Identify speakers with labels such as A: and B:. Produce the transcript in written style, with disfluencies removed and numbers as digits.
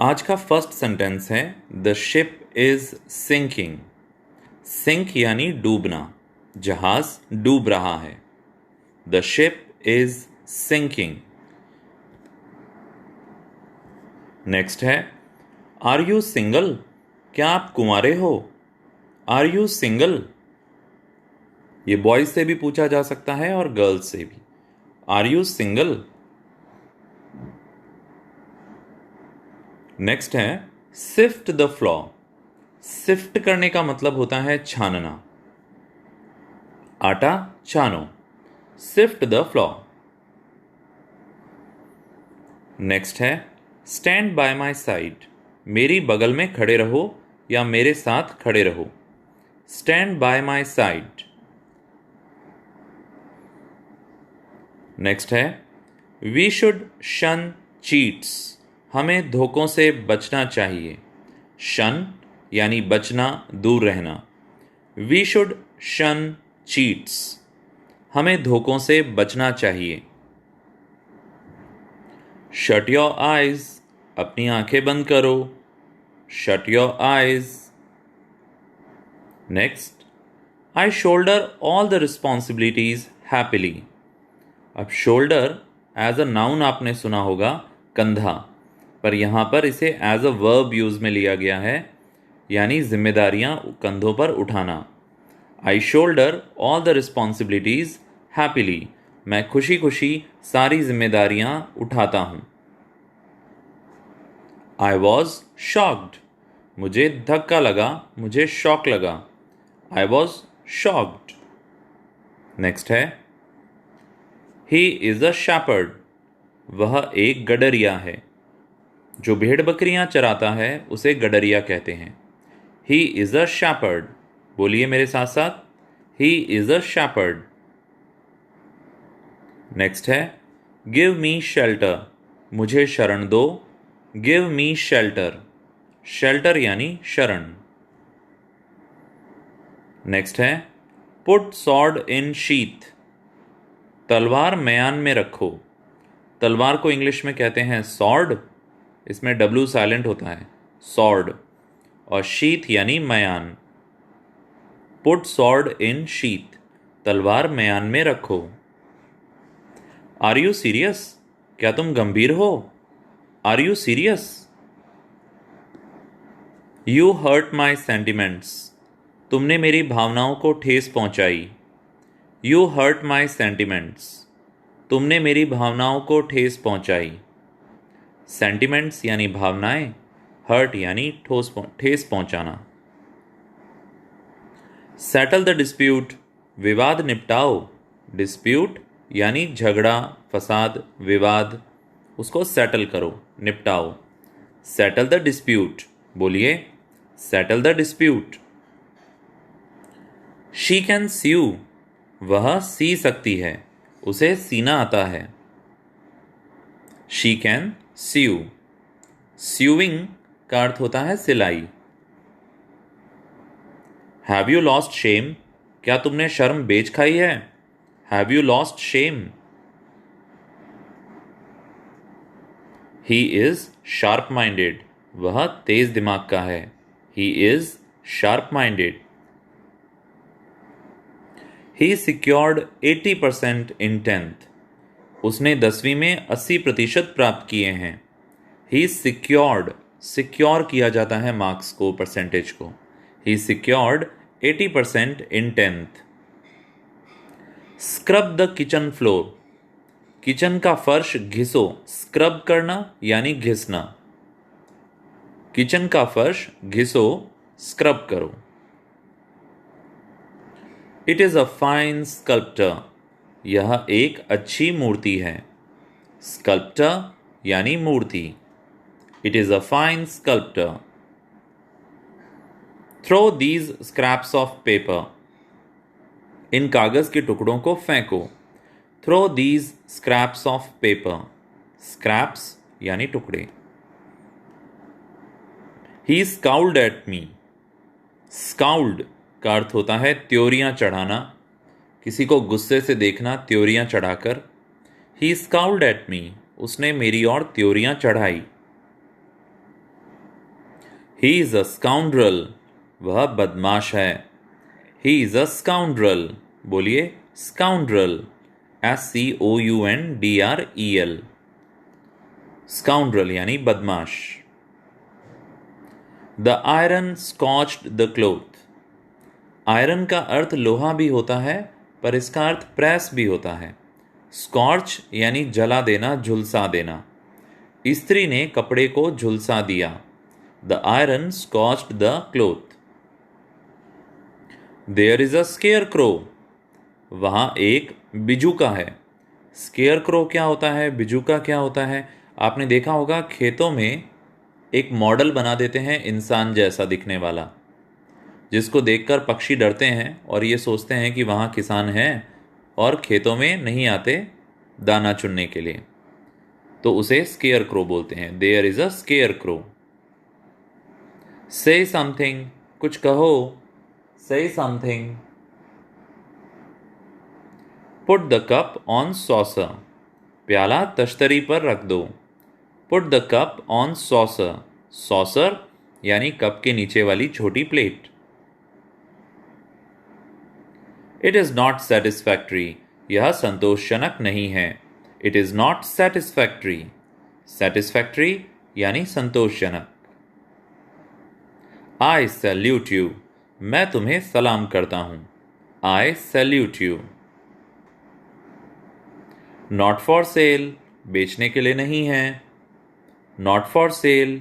A: आज का first sentence है the ship is sinking. Sink यानी डूबना, जहाज डूब रहा है। The ship is sinking. Next है आर यू सिंगल? क्या आप कुंवारे हो? Are you single? ये बॉयज से भी पूछा जा सकता है और गर्ल्स से भी। Are you single? नेक्स्ट है सिफ्ट द फ्लॉर। सिफ्ट करने का मतलब होता है छानना। आटा छानो, सिफ्ट द फ्लॉर। नेक्स्ट है स्टैंड बाय माई साइड। मेरी बगल में खड़े रहो या मेरे साथ खड़े रहो। Stand by my side. Next है वी शुड शन चीट्स। हमें धोखों से बचना चाहिए। शन यानी बचना, दूर रहना। वी शुड शन चीट्स। हमें धोखों से बचना चाहिए। Shut your eyes. अपनी आंखें बंद करो। Shut your eyes. Next I shoulder all the responsibilities happily. अब शोल्डर एज अ नाउन आपने सुना होगा कंधा, पर यहाँ पर इसे एज अ वर्ब यूज में लिया गया है, यानी जिम्मेदारियां कंधों पर उठाना। I shoulder all the responsibilities happily. मैं खुशी खुशी सारी जिम्मेदारियां उठाता हूँ। I was shocked. मुझे धक्का लगा, मुझे शॉक लगा। आई वॉज शॉक्ड। नेक्स्ट है ही इज अ शेपर्ड। वह एक गडरिया है। जो भेड़ बकरियां चराता है उसे गडरिया कहते हैं। He is a shepherd. बोलिए मेरे साथ साथ, he is a shepherd. Next है गिव मी शेल्टर। मुझे शरण दो। Give me shelter. शेल्टर यानी शरण। नेक्स्ट है पुट सॉर्ड इन शीथ। तलवार मयान में रखो। तलवार को इंग्लिश में कहते हैं सॉर्ड, इसमें डब्ल्यू साइलेंट होता है, सॉर्ड। और शीथ यानी मयान। Put sword in sheath. तलवार मयान में रखो। Are you serious? क्या तुम गंभीर हो? Are you serious? You hurt my sentiments. तुमने मेरी भावनाओं को ठेस पहुंचाई। You hurt my sentiments. तुमने मेरी भावनाओं को ठेस पहुंचाई। सेंटिमेंट्स यानी भावनाएं, हर्ट यानी ठेस पहुंचाना। Settle the dispute. विवाद निपटाओ। डिस्प्यूट यानी झगड़ा, फसाद, विवाद, उसको सेटल करो, निपटाओ। Settle the dispute. बोलिए settle the dispute. She can sew. वह सी सकती है, उसे सीना आता है। She can सीव। सीविंग का अर्थ होता है सिलाई। Have you lost shame? क्या तुमने शर्म बेच खाई है? Have you lost shame? He is sharp minded. वह तेज दिमाग का है। He is sharp minded. He secured 80% in 10th। उसने 10वीं में 80% प्राप्त किए हैं। ही सिक्योर्ड, सिक्योर किया जाता है मार्क्स को, परसेंटेज को। He secured 80% in 10th। Scrub the kitchen floor. Kitchen का फर्श घिसो। स्क्रब करना यानी घिसना। किचन का फर्श घिसो, स्क्रब करो। It is a fine sculptor. यह एक अच्छी मूर्ति है। स्कल्प्टर यानी मूर्ति। It is a fine sculptor. Throw these scraps of paper. इन कागज के टुकड़ों को फेंको। Throw these scraps of paper. Scraps यानी टुकड़े। ही स्काउल्ड एट मी। स्काउल्ड का अर्थ होता है त्योरियां चढ़ाना, किसी को गुस्से से देखना त्योरियां चढ़ाकर। ही स्काउल्ड एट मी। उसने मेरी ओर त्योरियां चढ़ाई। ही इज अ स्काउंड्रल, वह बदमाश है। ही इज अ स्काउंड्रल, बोलिए स्काउंड्रल, SCOUNDREL, स्काउंड्रल यानी बदमाश। The iron scorched the cloth, iron का अर्थ लोहा भी होता है, पर इसका अर्थ प्रेस भी होता है। स्कॉच यानी जला देना, झुलसा देना। स्त्री ने कपड़े को झुलसा दिया। The iron scorched the cloth. There is a scarecrow, वहां एक बिजूका है। स्केयर क्रो क्या होता है, बिजूका क्या होता है? आपने देखा होगा खेतों में एक मॉडल बना देते हैं इंसान जैसा दिखने वाला, जिसको देखकर पक्षी डरते हैं और ये सोचते हैं कि वहाँ किसान हैं और खेतों में नहीं आते दाना चुनने के लिए, तो उसे स्केयर क्रो बोलते हैं। There is a scarecrow. Say something, कुछ कहो। Say something. Put the cup on saucer, प्याला तश्तरी पर रख दो। Put the cup on saucer, saucer यानी कप के नीचे वाली छोटी plate. It is not satisfactory, यह संतोषजनक नहीं है। It is not satisfactory, satisfactory यानी संतोषजनक। आई सैल्यूट यू, मैं तुम्हें सलाम करता हूँ। आई salute you. Not for sale, बेचने के लिए नहीं है। Not for sale